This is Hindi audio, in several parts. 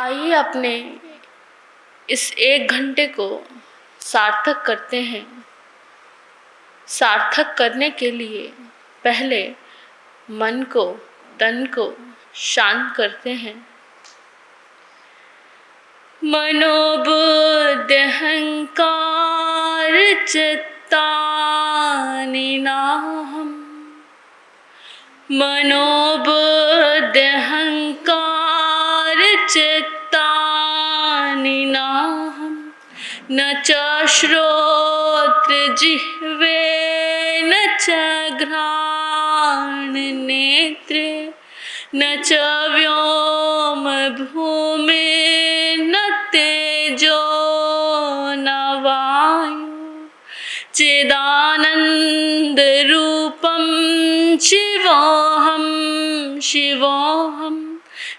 आइए अपने इस 1 घंटे को सार्थक करते हैं। सार्थक करने के लिए पहले मन को, तन को शांत करते हैं। मनोबुद्धि अहंकार चित्तानि नाहम्। मनोबुद्धि अहंकार चित्तानि नाहम्। न च श्रोत्र जिह्वे न च घ्राण नेत्रे न च व्योम भूमि न तेजो न वायु। चिदानंद रूपम शिवोऽहं शिवोऽहं।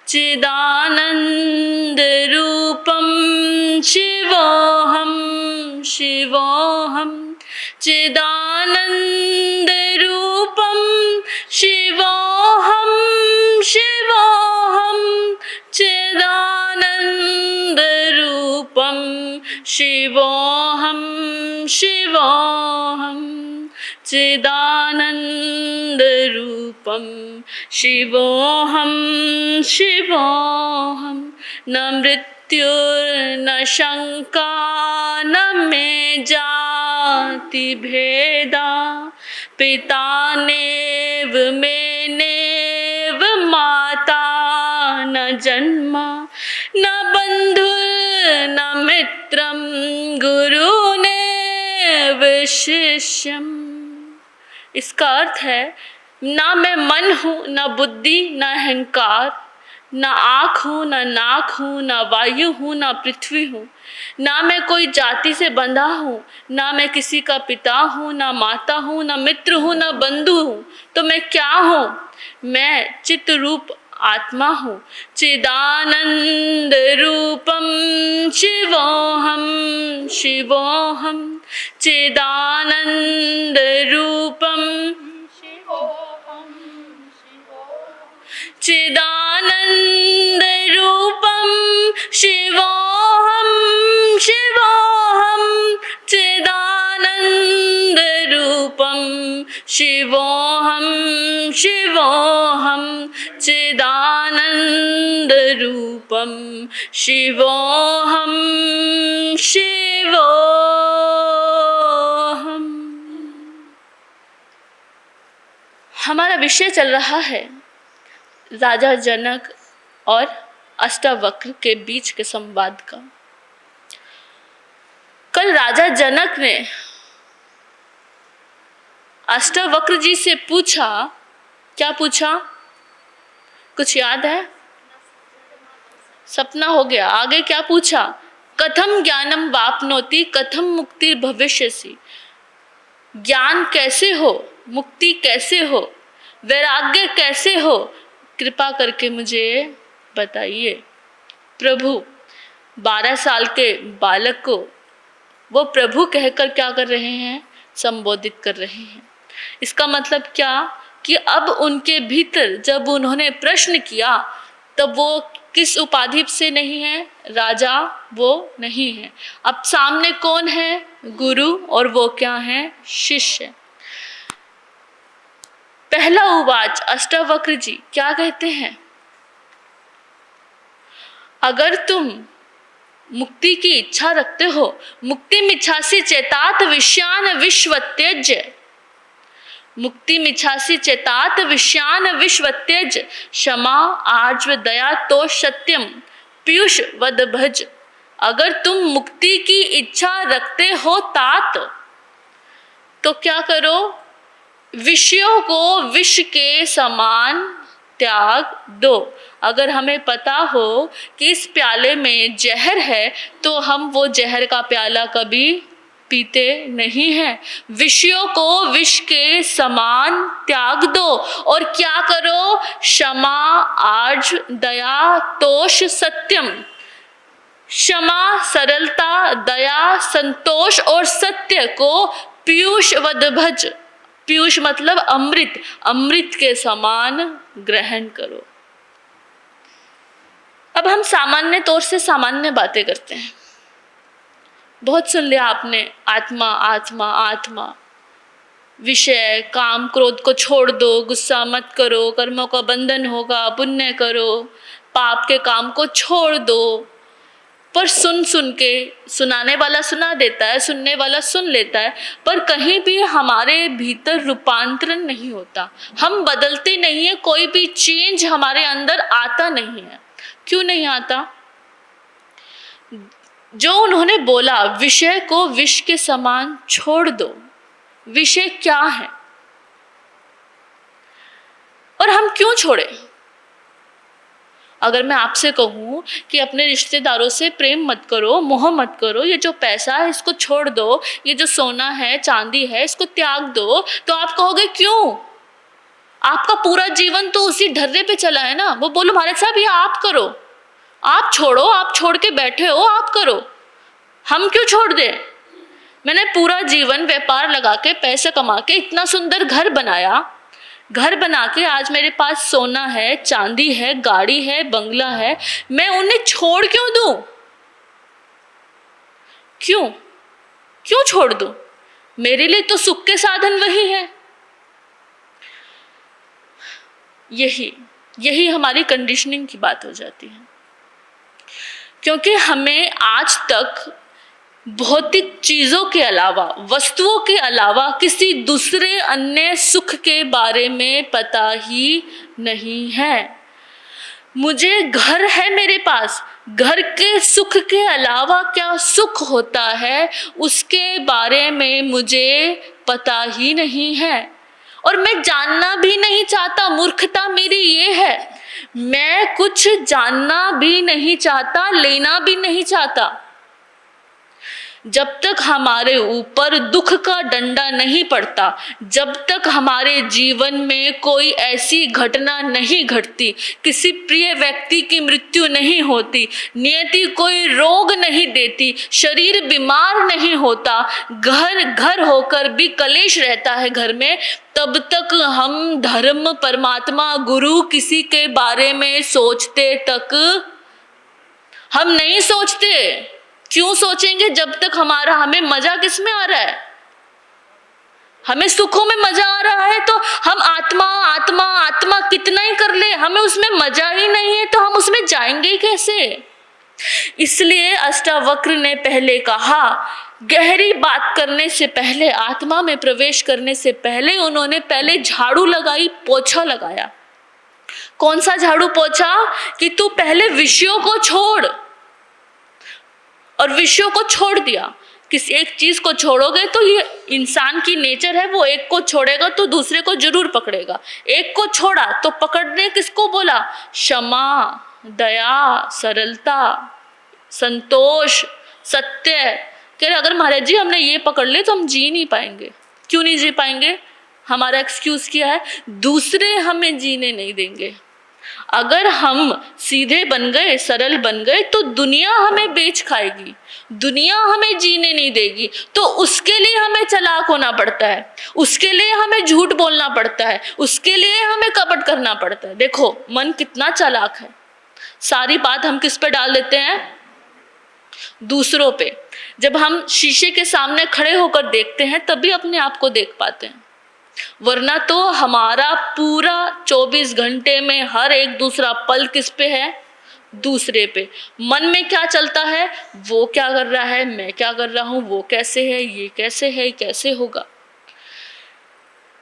चिदानंद रूपम शिवोऽहं शिवोऽहं। चिदानंद रूपम शिवोऽहं शिवोऽहं। चिदानंद रूपम शिवोऽहं शिवोऽहं। चिदानंद रूपम शिवोऽहं शिवोऽहं। न मृत्युर्न शंका न मे जाति भेदा। पिता नेव मेनेव माता न जन्म न बंधुर्न मित्रं गुरुनेव शिष्यम्। इसका अर्थ है, ना मैं मन हूँ, ना बुद्धि, ना अहंकार, ना आँख हूँ, ना नाक हूँ, ना वायु हूँ, ना पृथ्वी हूँ। ना मैं कोई जाति से बंधा हूँ, ना मैं किसी का पिता हूँ, ना माता हूँ, ना मित्र हूँ, ना बंधु हूँ। तो मैं क्या हूँ? मैं चित्त रूप आत्मा हूँ। चिदानंद रूपम शिवोऽहं शिवोऽहं। चिदानंद रूपम चिदानंद रूपम शिवोऽहं शिवोऽहं। चिदानंद रूपम शिवोऽहं शिवोऽहं। चिदानंद रूपम शिवोऽहं शिवोऽहं। हमारा विषय चल रहा है राजा जनक और अष्टावक्र के बीच के संवाद का। कल राजा जनक ने अष्टावक्र जी से पूछा, क्या पूछा? कुछ याद है? सपना हो गया। आगे क्या पूछा? कथम ज्ञानम वाप्नोति कथम मुक्ति भविष्यसि। ज्ञान कैसे हो, मुक्ति कैसे हो, वैराग्य कैसे हो, कृपा करके मुझे बताइए। प्रभु 12 साल के बालक को वो प्रभु कहकर क्या कर रहे हैं? संबोधित कर रहे हैं। इसका मतलब क्या कि अब उनके भीतर जब उन्होंने प्रश्न किया तब वो किस उपाधि से नहीं है? राजा वो नहीं है। अब सामने कौन है? गुरु। और वो क्या है? शिष्य। पहला उवाच अष्टावक्र जी क्या कहते हैं? अगर तुम मुक्ति की इच्छा रखते हो, मुक्ति मिच्छासि चेतात विषयान विश्वत्यज्य। मुक्ति मिच्छासि चेतात विषयान विश्वत्यज्य। क्षमा आर्जव दया तो सत्यम पीयूष वद भज। अगर तुम मुक्ति की इच्छा रखते हो तात, तो क्या करो? विषयों को विष के समान त्याग दो। अगर हमें पता हो कि इस प्याले में जहर है तो हम वो जहर का प्याला कभी पीते नहीं हैं। विषयों को विष के समान त्याग दो और क्या करो? क्षमा आर्ज दया तोष सत्यम। क्षमा, सरलता, दया, संतोष और सत्य को पीयूष वद भज। पीयूष मतलब अमृत, अमृत के समान ग्रहण करो। अब हम सामान्य तौर से सामान्य बातें करते हैं। बहुत सुन लिया आपने, आत्मा आत्मा आत्मा, विषय, काम क्रोध को छोड़ दो, गुस्सा मत करो, कर्मों का बंधन होगा, पुण्य करो, पाप के काम को छोड़ दो। पर सुन सुन के, सुनाने वाला सुना देता है, सुनने वाला सुन लेता है, पर कहीं भी हमारे भीतर रूपांतरण नहीं होता। हम बदलते नहीं है, कोई भी चेंज हमारे अंदर आता नहीं है। क्यों नहीं आता? जो उन्होंने बोला, विषय को विष के समान छोड़ दो। विषय क्या है और हम क्यों छोड़े? अगर मैं आपसे कहूं कि अपने रिश्तेदारों से प्रेम मत करो, मोह मत करो, ये जो पैसा है इसको छोड़ दो, ये जो सोना है चांदी है इसको त्याग दो, तो आप कहोगे क्यों? आपका पूरा जीवन तो उसी ढर्रे पे चला है ना। वो बोलो महाराज साहब ये आप करो, आप छोड़ो, आप छोड़ के बैठे हो, आप करो, हम क्यों छोड़ दें? मैंने पूरा जीवन व्यापार लगा के पैसे कमा के इतना सुंदर घर बनाया, घर बना के आज मेरे पास सोना है, चांदी है, गाड़ी है, बंगला है, मैं उन्हें छोड़ क्यों दूं? क्यों क्यों छोड़ दूं? मेरे लिए तो सुख के साधन वही है। यही हमारी कंडीशनिंग की बात हो जाती है, क्योंकि हमें आज तक भौतिक चीजों के अलावा, वस्तुओं के अलावा किसी दूसरे अन्य सुख के बारे में पता ही नहीं है। मुझे घर है मेरे पास, घर के सुख के अलावा क्या सुख होता है उसके बारे में मुझे पता ही नहीं है, और मैं जानना भी नहीं चाहता। मूर्खता मेरी ये है, मैं कुछ जानना भी नहीं चाहता, लेना भी नहीं चाहता। जब तक हमारे ऊपर दुख का डंडा नहीं पड़ता, जब तक हमारे जीवन में कोई ऐसी घटना नहीं घटती, किसी प्रिय व्यक्ति की मृत्यु नहीं होती, नियति कोई रोग नहीं देती, शरीर बीमार नहीं होता, घर घर होकर भी कलेश रहता है घर में, तब तक हम धर्म, परमात्मा, गुरु किसी के बारे में सोचते तक हम नहीं सोचते। क्यों सोचेंगे जब तक हमें मजा किस में आ रहा है? हमें सुखों में मजा आ रहा है तो हम आत्मा आत्मा आत्मा कितना ही कर ले, हमें उसमें मजा ही नहीं है तो हम उसमें जाएंगे कैसे? इसलिए अष्टावक्र ने पहले कहा, गहरी बात करने से पहले, आत्मा में प्रवेश करने से पहले उन्होंने पहले झाड़ू लगाई, पोछा लगाया। कौन सा झाड़ू पोछा? कि तू पहले विषयों को छोड़, और विषयों को छोड़ दिया। किसी एक चीज को छोड़ोगे तो ये इंसान की नेचर है, वो एक को छोड़ेगा तो दूसरे को जरूर पकड़ेगा। एक को छोड़ा तो पकड़ने किसको बोला? क्षमा, दया, सरलता, संतोष, सत्य। कह रहे अगर महाराज जी हमने ये पकड़ ले तो हम जी नहीं पाएंगे। क्यों नहीं जी पाएंगे? हमारा एक्सक्यूज क्या है? दूसरे हमें जीने नहीं देंगे। अगर हम सीधे बन गए, सरल बन गए, तो दुनिया हमें बेच खाएगी, दुनिया हमें जीने नहीं देगी। तो उसके लिए हमें चालाक होना पड़ता है, उसके लिए हमें झूठ बोलना पड़ता है, उसके लिए हमें कपट करना पड़ता है। देखो मन कितना चालाक है। सारी बात हम किस पे डाल देते हैं? दूसरों पे। जब हम शीशे के सामने खड़े होकर देखते हैं तभी अपने आप को देख पाते हैं, वरना तो हमारा पूरा 24 घंटे में हर एक दूसरा पल किस पे है? दूसरे पे। मन में क्या चलता है? वो क्या कर रहा है, मैं क्या कर रहा हूँ, वो कैसे है, ये कैसे है, कैसे होगा।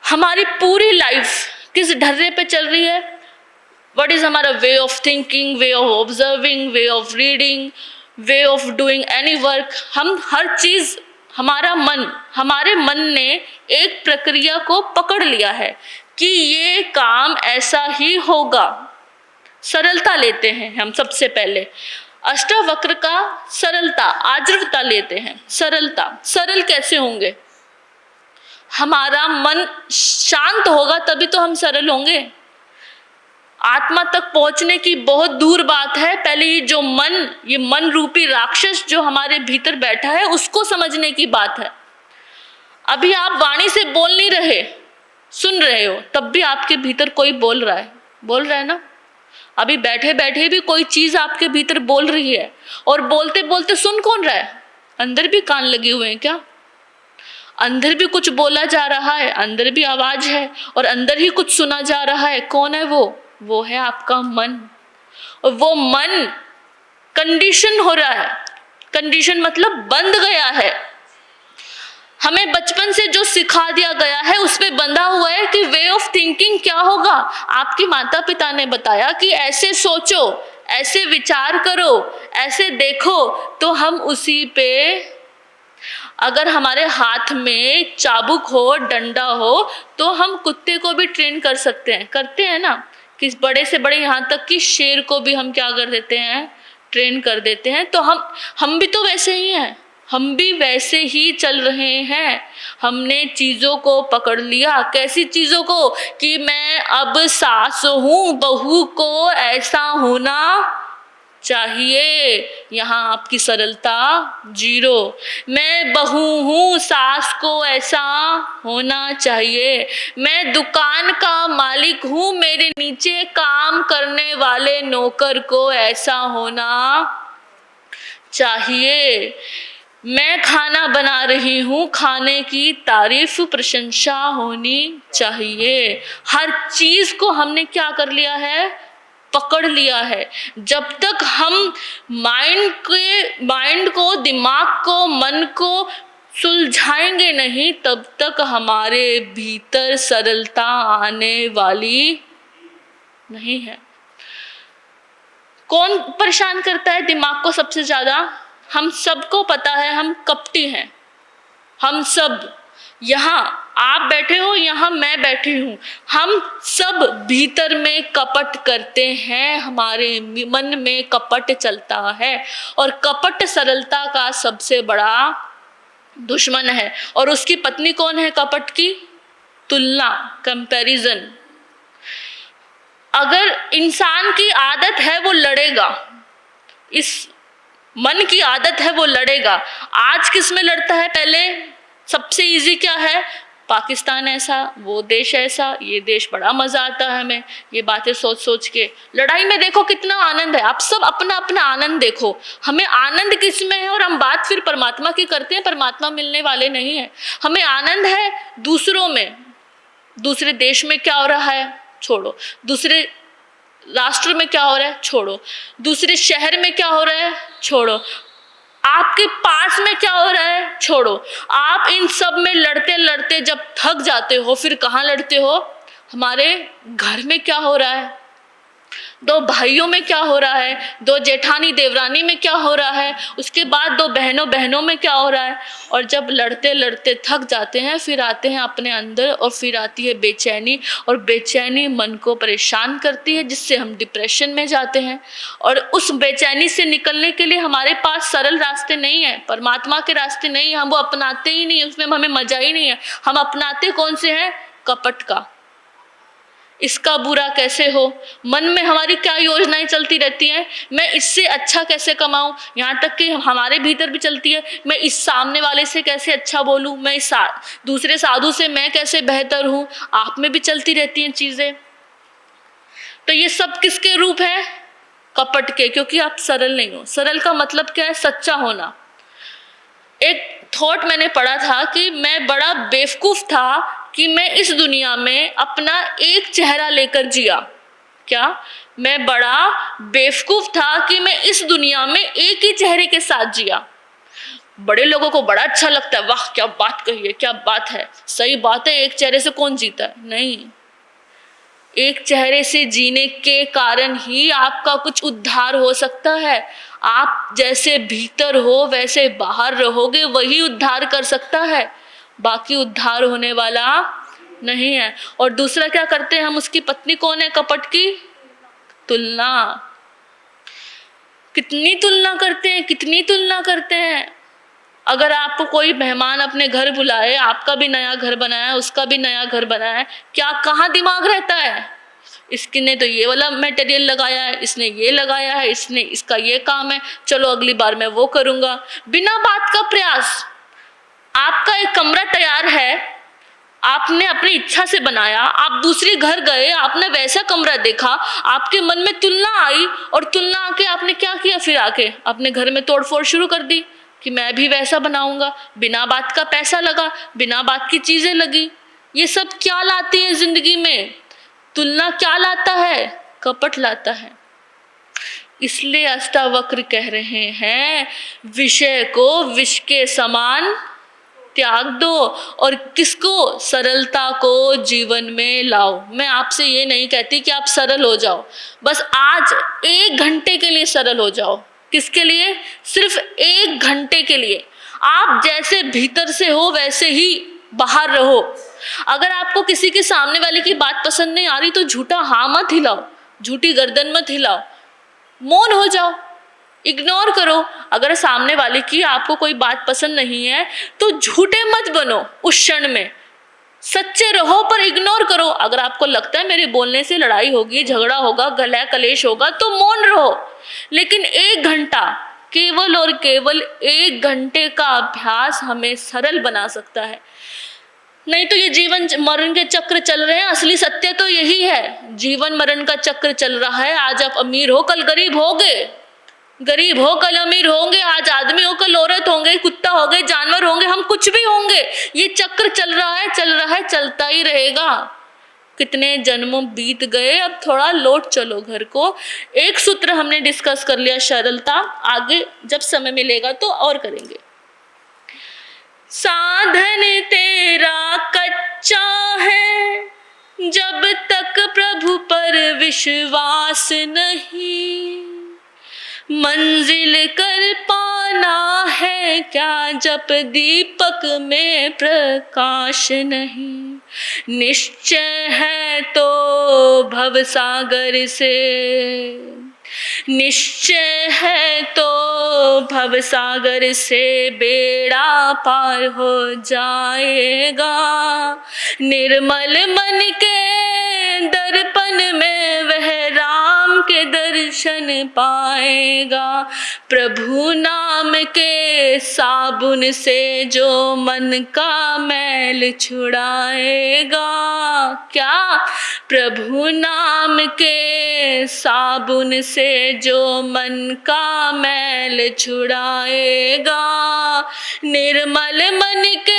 हमारी पूरी लाइफ किस ढर्रे पे चल रही है? व्हाट इज हमारा way of thinking, way of observing, way of reading, way of doing any work. हम हर चीज, हमारे मन ने एक प्रक्रिया को पकड़ लिया है कि ये काम ऐसा ही होगा। सरलता लेते हैं हम सबसे पहले। अष्टावक्र का सरलता, आर्जवता लेते हैं। सरलता, सरल कैसे होंगे? हमारा मन शांत होगा तभी तो हम सरल होंगे। आत्मा तक पहुंचने की बहुत दूर बात है। पहले ये मन रूपी राक्षस जो हमारे भीतर बैठा है उसको समझने की बात है। अभी आप वाणी से बोल नहीं रहे, सुन रहे हो, तब भी आपके भीतर कोई बोल रहा है ना। अभी बैठे बैठे भी कोई चीज आपके भीतर बोल रही है, और बोलते बोलते सुन कौन रहा है? अंदर भी कान लगे हुए हैं क्या? अंदर भी कुछ बोला जा रहा है, अंदर भी आवाज है, और अंदर ही कुछ सुना जा रहा है। कौन है वो है आपका मन। और वो मन कंडीशन हो रहा है। कंडीशन मतलब बंध गया है। हमें बचपन से जो सिखा दिया गया है उस पे बंधा हुआ है कि वे ऑफ थिंकिंग क्या होगा। आपके माता पिता ने बताया कि ऐसे सोचो, ऐसे विचार करो, ऐसे देखो, तो हम उसी पे, अगर हमारे हाथ में चाबुक हो, डंडा हो, तो हम कुत्ते को भी ट्रेन कर सकते हैं। करते हैं ना, कि बड़े से बड़े, यहाँ तक कि शेर को भी हम क्या कर देते हैं? ट्रेन कर देते हैं। तो हम भी तो वैसे ही हैं, हम भी वैसे ही चल रहे हैं। हमने चीज़ों को पकड़ लिया। कैसी चीज़ों को? कि मैं अब सास हूँ, बहू को ऐसा होना चाहिए। यहाँ आपकी सरलता जीरो। मैं बहू हूँ, सास को ऐसा होना चाहिए। मैं दुकान का मालिक हूँ, मेरे नीचे काम करने वाले नौकर को ऐसा होना चाहिए। मैं खाना बना रही हूँ, खाने की तारीफ, प्रशंसा होनी चाहिए। हर चीज को हमने क्या कर लिया है? पकड़ लिया है। जब तक हम माइंड को, दिमाग को, मन को सुलझाएंगे नहीं, तब तक हमारे भीतर सरलता आने वाली नहीं है। कौन परेशान करता है दिमाग को सबसे ज्यादा? हम सबको पता है हम कपटी हैं। हम सब, यहाँ आप बैठे हो, यहाँ मैं बैठी हूँ, हम सब भीतर में कपट करते हैं। हमारे मन में कपट चलता है, और कपट सरलता का सबसे बड़ा दुश्मन है। और उसकी पत्नी कौन है कपट की? तुलना, कंपैरिजन। अगर इंसान की आदत है वो लड़ेगा, इस मन की आदत है वो लड़ेगा। आज किस में लड़ता है? पहले सबसे इजी क्या है? पाकिस्तान ऐसा, वो देश ऐसा, ये देश बड़ा मजा आता है हमें, ये बातें सोच सोच के। लड़ाई में देखो कितना आनंद है। आप सब अपना अपना आनंद देखो। हमें आनंद किस में है? और हम बात फिर परमात्मा की करते हैं। परमात्मा मिलने वाले नहीं है। हमें आनंद है दूसरों में। दूसरे देश में क्या हो रहा है, छोड़ो। दूसरे राष्ट्र में क्या हो रहा है, छोड़ो। दूसरे शहर में क्या हो रहा है, छोड़ो। आपके पास में क्या हो रहा है, छोड़ो। आप इन सब में लड़ते लड़ते जब थक जाते हो, फिर कहाँ लड़ते हो? हमारे घर में क्या हो रहा है, दो भाइयों में क्या हो रहा है, दो जेठानी देवरानी में क्या हो रहा है, उसके बाद दो बहनों बहनों में क्या हो रहा है। और जब लड़ते लड़ते थक जाते हैं, फिर आते हैं अपने अंदर, और फिर आती है बेचैनी। और बेचैनी मन को परेशान करती है, जिससे हम डिप्रेशन में जाते हैं। और उस बेचैनी से निकलने के लिए हमारे पास सरल रास्ते नहीं है, परमात्मा के रास्ते नहीं है। हम वो अपनाते ही नहीं, उसमें हमें मजा ही नहीं है। हम अपनाते कौन से हैं? कपट का। इसका बुरा कैसे हो, मन में हमारी क्या योजनाएं चलती रहती हैं। मैं इससे अच्छा कैसे कमाऊं, यहाँ तक कि हमारे भीतर भी चलती है, मैं इस सामने वाले से कैसे अच्छा बोलूं, मैं इस दूसरे साधु से मैं कैसे बेहतर हूं। आप में भी चलती रहती हैं चीजें। तो ये सब किसके रूप है? कपट के, क्योंकि आप सरल नहीं हो। सरल का मतलब क्या है? सच्चा होना। एक थॉट मैंने पढ़ा था कि मैं बड़ा बेवकूफ था कि मैं इस दुनिया में अपना एक चेहरा लेकर जिया। क्या? मैं बड़ा बेवकूफ था कि मैं इस दुनिया में एक ही चेहरे के साथ जिया। बड़े लोगों को बड़ा अच्छा लगता है, वाह क्या बात कही है, क्या बात है, सही बात है, एक चेहरे से कौन जीता है? नहीं, एक चेहरे से जीने के कारण ही आपका कुछ उद्धार हो सकता है। आप जैसे भीतर हो वैसे बाहर रहोगे, वही उद्धार कर सकता है, बाकी उद्धार होने वाला नहीं है। और दूसरा क्या करते हैं हम? उसकी पत्नी कौन है कपट की? तुलना। कितनी तुलना करते हैं, कितनी तुलना करते हैं। अगर आपको कोई मेहमान अपने घर बुलाए, आपका भी नया घर बनाया है, उसका भी नया घर बनाया है, क्या कहाँ दिमाग रहता है? इसने तो ये वाला मटेरियल लगाया है, इसने ये लगाया है, इसने इसका ये काम है, चलो अगली बार मैं वो करूँगा। बिना बात का प्रयास। आपका एक कमरा तैयार है, आपने अपनी इच्छा से बनाया, आप दूसरे घर गए, आपने वैसा कमरा देखा, आपके मन में तुलना आई और तुलना आके आपने क्या किया, फिर आके अपने घर में तोड़फोड़ शुरू कर दी कि मैं भी वैसा बनाऊंगा। बिना बात का पैसा लगा, बिना बात की चीजें लगी। ये सब क्या लाती है जिंदगी में? तुलना क्या लाता है? कपट लाता है। इसलिए अष्टावक्र कह रहे हैं, विषय को विष के समान त्याग दो और किसको? सरलता को जीवन में लाओ। मैं आपसे ये नहीं कहती कि आप सरल हो जाओ, बस आज 1 घंटे के लिए सरल हो जाओ। किसके लिए? सिर्फ 1 घंटे के लिए। आप जैसे भीतर से हो वैसे ही बाहर रहो। अगर आपको किसी के सामने वाले की बात पसंद नहीं आ रही तो झूठा हाँ मत हिलाओ, झूठी गर्दन मत हिलाओ, मौन हो जाओ, इग्नोर करो। अगर सामने वाले की आपको कोई बात पसंद नहीं है तो झूठे मत बनो, उस क्षण में सच्चे रहो पर इग्नोर करो। अगर आपको लगता है मेरे बोलने से लड़ाई होगी, झगड़ा होगा, गला कलेश होगा तो मौन रहो। लेकिन 1 घंटा, केवल और केवल 1 घंटे का अभ्यास हमें सरल बना सकता है। नहीं तो ये जीवन मरण के चक्र चल रहे हैं। असली सत्य तो यही है, जीवन मरण का चक्र चल रहा है। आज आप अमीर हो, कल गरीब होगे, गरीब हो कल अमीर होंगे, आज आदमी हो कल औरत होंगे, कुत्ता हो गए, जानवर होंगे, हम कुछ भी होंगे। ये चक्र चल रहा है, चल रहा है, चलता ही रहेगा। कितने जन्मों बीत गए, अब थोड़ा लौट चलो घर को। एक सूत्र हमने डिस्कस कर लिया, सरलता। आगे जब समय मिलेगा तो और करेंगे। साधन तेरा कच्चा है, जब तक प्रभु पर विश्वास नहीं। मंजिल कर पाना है क्या, जब दीपक में प्रकाश नहीं। निश्चय है तो भवसागर से, निश्चय है तो भवसागर से बेड़ा पार हो जाएगा। निर्मल मन के दर्पण में वह राम के दर्शन पाएगा। प्रभु नाम के साबुन से जो मन का मैल छुड़ाएगा। क्या? प्रभु नाम के साबुन से जो मन का मैल छुड़ाएगा। निर्मल मन के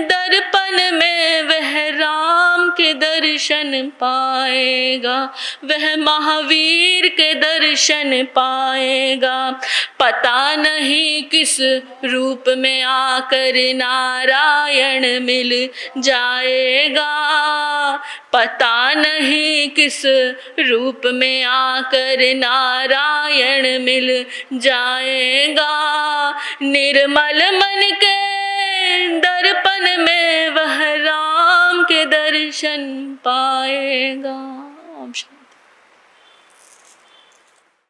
दर्पण में वह राम के दर्शन पाएगा, वह महावीर के दर्शन पाएगा। पता नहीं किस रूप में आकर नारायण मिल जाएगा। पता नहीं किस रूप में आकर नारायण मिल जाएगा। निर्मल मन के दर्पण में वह राम के दर्शन पाएगा।